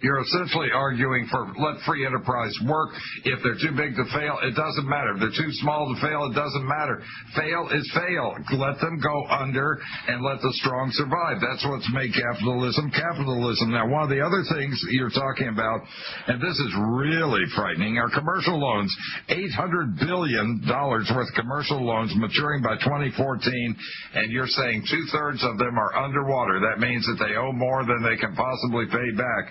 You're essentially arguing for let free enterprise work. If they're too big to fail, it doesn't matter. If they're too small to fail, it doesn't matter. Fail is fail. Let them go under and let the strong survive. That's what's made capitalism capitalism. Now, one of the other things you're talking about, and this is really frightening, are commercial loans. $800 billion worth of commercial loans maturing by 2014, and you're saying two-thirds of them are underwater. That means that they owe more than they can possibly pay back.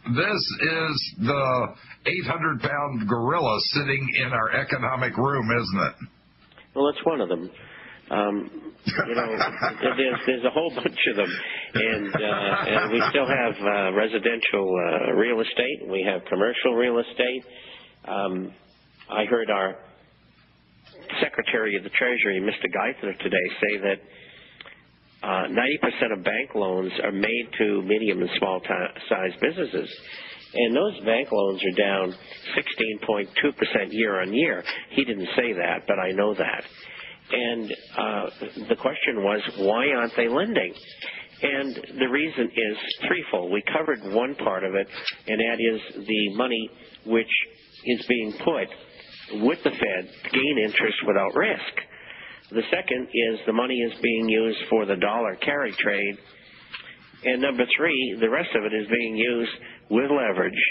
This is the 800-pound gorilla sitting in our economic room, isn't it? Well, it's one of them. There's a whole bunch of them, and we still have residential real estate. We have commercial real estate. I heard our Secretary of the Treasury, Mr. Geithner, today say that 90% of bank loans are made to medium and small-sized businesses. And those bank loans are down 16.2% year on year. He didn't say that, but I know that. And the question was, why aren't they lending? And the reason is threefold. We covered one part of it, and that is the money which is being put with the Fed to gain interest without risk. The second is the money is being used for the dollar carry trade. And number three, the rest of it is being used with leverage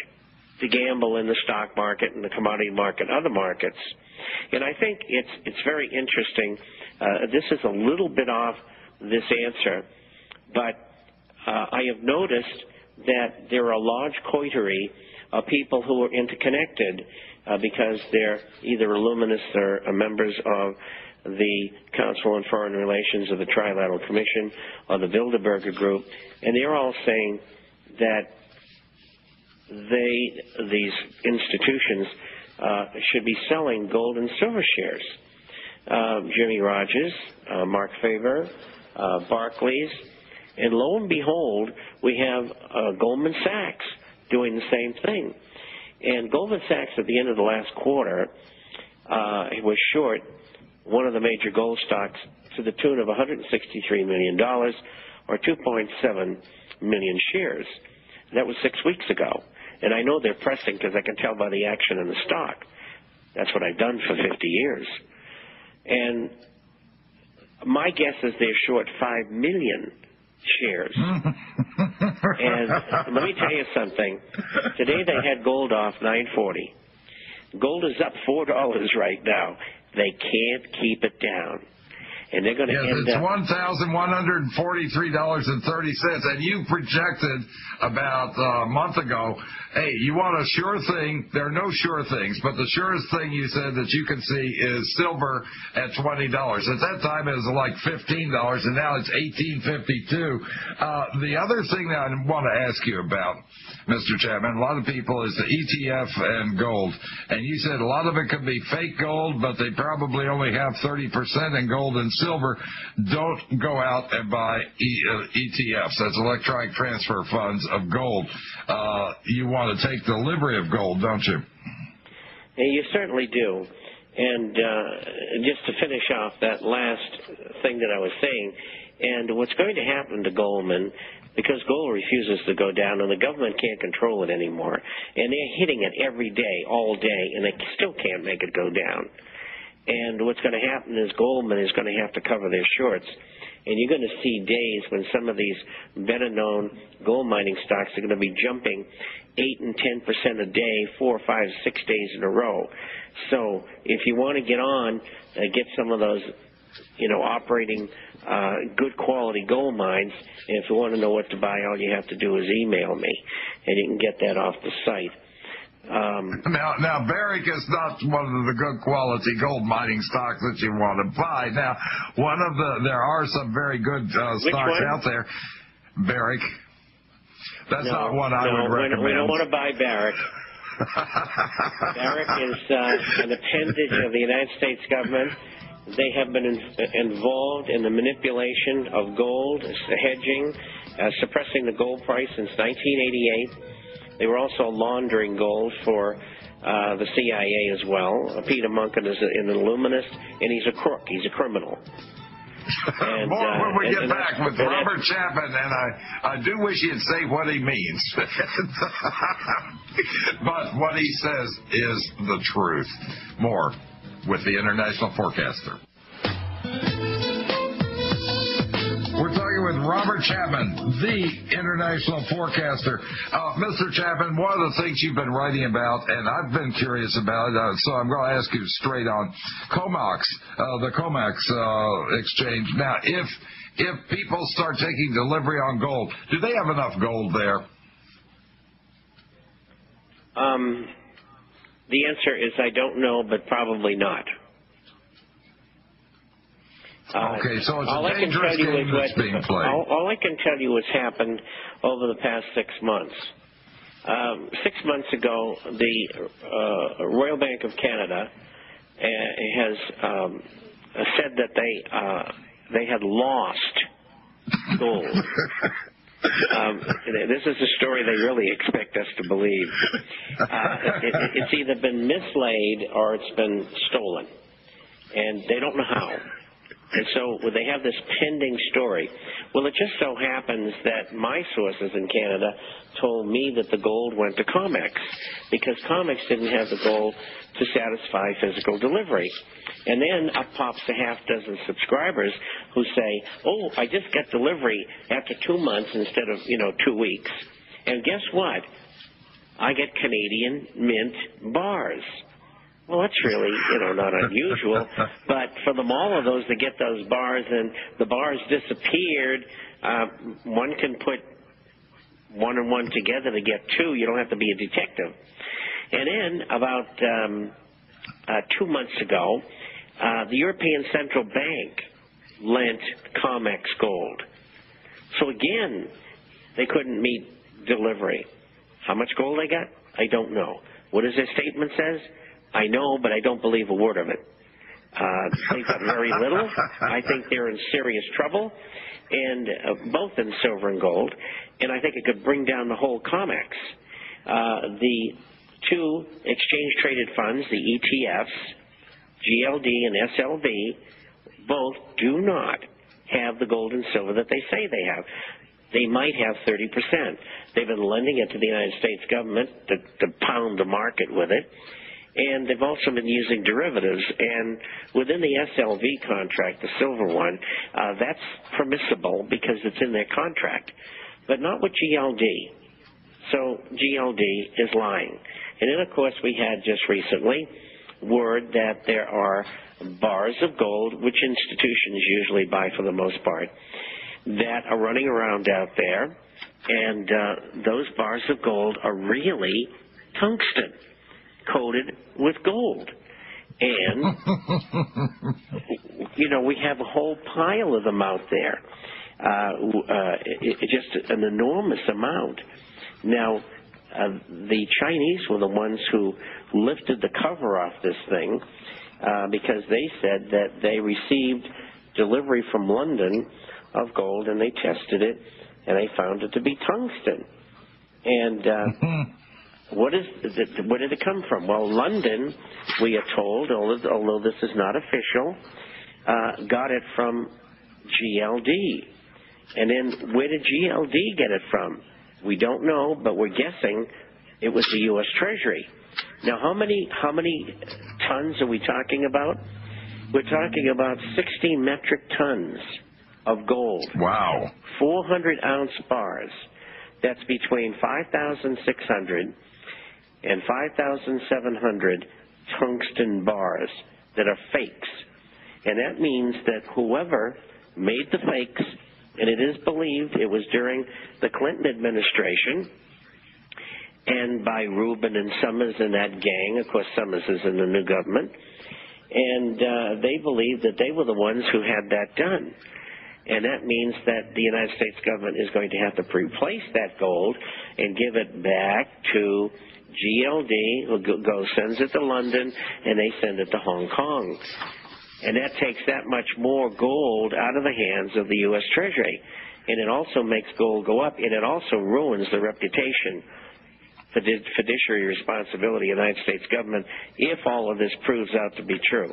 to gamble in the stock market and the commodity market, other markets. And I think it's very interesting. This is a little bit off this answer, but I have noticed that there are a large coterie of people who are interconnected because they're either alumnists or members of the Council on Foreign Relations of the Trilateral Commission or the Bilderberger Group, and they're all saying that these institutions should be selling gold and silver shares. Jimmy Rogers, Mark Faber, Barclays, and lo and behold, we have Goldman Sachs doing the same thing. And Goldman Sachs at the end of the last quarter was short one of the major gold stocks to the tune of $163 million or 2.7 million shares. That was 6 weeks ago. And I know they're pressing because I can tell by the action in the stock. That's what I've done for 50 years. And my guess is they're short 5 million shares. And let me tell you something. Today they had gold off $9.40. Gold is up $4 right now. They can't keep it down. And they're going to end up... It's $1,143.30. And you projected about a month ago, hey, you want a sure thing. There are no sure things, but the surest thing you said that you can see is silver at $20. At that time, it was like $15, and now it's $18.52. The other thing that I want to ask you about, Mr. Chapman, a lot of people, is the ETF and gold. And you said a lot of it could be fake gold, but they probably only have 30% in gold and silver. Don't go out and buy ETFs. That's electronic transfer funds of gold. You want to take delivery of gold, don't you? Yeah, you certainly do. And just to finish off that last thing that I was saying, and what's going to happen to Goldman, because gold refuses to go down and the government can't control it anymore, and they're hitting it every day, all day, and they still can't make it go down. And what's going to happen is Goldman is going to have to cover their shorts. And you're going to see days when some of these better-known gold mining stocks are going to be jumping 8 and 10% a day, 4, 5, 6 days in a row. So if you want to get on, get some of those, operating good quality gold mines, and if you want to know what to buy, all you have to do is email me, and you can get that off the site. Now, Barrick is not one of the good quality gold mining stocks that you want to buy. Now, there are some very good stocks out there. Barrick. That's not one I would recommend. We don't want to buy Barrick. Barrick is an appendage of the United States government. They have been involved in the manipulation of gold, hedging, suppressing the gold price since 1988. They were also laundering gold for the CIA as well. Peter Munkin is an illuminist, and he's a crook. He's a criminal. And, more when we get back with Robert Chapman, and I do wish he'd say what he means. But what he says is the truth. More with the International Forecaster. We're talking with Robert Chapman, the International Forecaster. Mr. Chapman, one of the things you've been writing about, and I've been curious about, so I'm going to ask you straight on, COMEX, the COMEX exchange. Now, if people start taking delivery on gold, do they have enough gold there? The answer is I don't know, but probably not. Okay, so it's a dangerous game that's being played. All I can tell you has happened over the past 6 months. 6 months ago, the Royal Bank of Canada has said that they had lost gold. This is a story they really expect us to believe. It's either been mislaid or it's been stolen, and they don't know how. And so they have this pending story. Well, it just so happens that my sources in Canada told me that the gold went to COMEX because COMEX didn't have the gold to satisfy physical delivery. And then up pops a half dozen subscribers who say, oh, I just got delivery after 2 months instead of, 2 weeks. And guess what? I get Canadian mint bars. Well, that's really, not unusual. But for all of those to get those bars and the bars disappeared, one can put 1 and 1 together to get 2. You don't have to be a detective. And then about 2 months ago, the European Central Bank lent COMEX gold. So again, they couldn't meet delivery. How much gold they got? I don't know. What does their statement says? I know, but I don't believe a word of it. They've got very little. I think they're in serious trouble, and both in silver and gold, and I think it could bring down the whole COMEX. The 2 exchange-traded funds, the ETFs, GLD and SLV, both do not have the gold and silver that they say they have. They might have 30%. They've been lending it to the United States government to pound the market with it. And they've also been using derivatives. And within the SLV contract, the silver one, that's permissible because it's in their contract, but not with GLD. So GLD is lying. And then, of course, we had just recently word that there are bars of gold, which institutions usually buy for the most part, that are running around out there. And those bars of gold are really tungsten coated with gold. And, we have a whole pile of them out there. Just an enormous amount. Now, the Chinese were the ones who lifted the cover off this thing because they said that they received delivery from London of gold, and they tested it, and they found it to be tungsten. And where did it come from? Well, London, we are told, although this is not official, got it from GLD. And then where did GLD get it from? We don't know, but we're guessing it was the U.S. Treasury. Now, how many tons are we talking about? We're talking about 60 metric tons of gold. Wow. 400-ounce bars. That's between 5,600 and 5,700 tungsten bars that are fakes. And that means that whoever made the fakes, and it is believed it was during the Clinton administration and by Rubin and Summers and that gang. Of course, Summers is in the new government. And they believe that they were the ones who had that done. And that means that the United States government is going to have to replace that gold and give it back to GLD, who sends it to London, and they send it to Hong Kong. And that takes that much more gold out of the hands of the U.S. Treasury. And it also makes gold go up, and it also ruins the reputation for fiduciary responsibility of the United States government if all of this proves out to be true.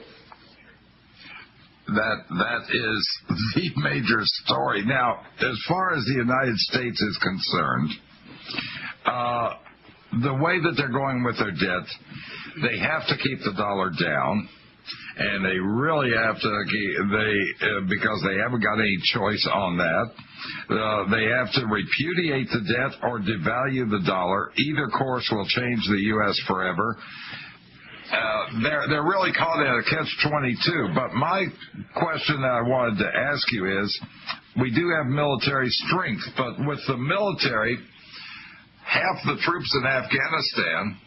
That is the major story. Now, as far as the United States is concerned, the way that they're going with their debt, they have to keep the dollar down, and they really have to because they haven't got any choice on that. They have to repudiate the debt or devalue the dollar. Either course will change the U.S. forever. They're really caught in a catch-22. But my question that I wanted to ask you is, we do have military strength, but with the military, half the troops in Afghanistan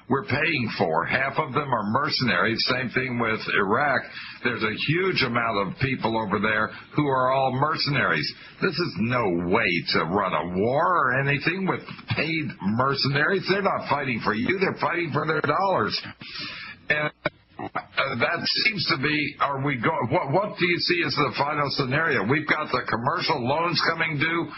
we're paying for. Half of them are mercenaries. Same thing with Iraq. There's a huge amount of people over there who are all mercenaries. This is no way to run a war or anything with paid mercenaries. They're not fighting for you. They're fighting for their dollars. And that seems to be, what do you see as the final scenario? We've got the commercial loans coming due.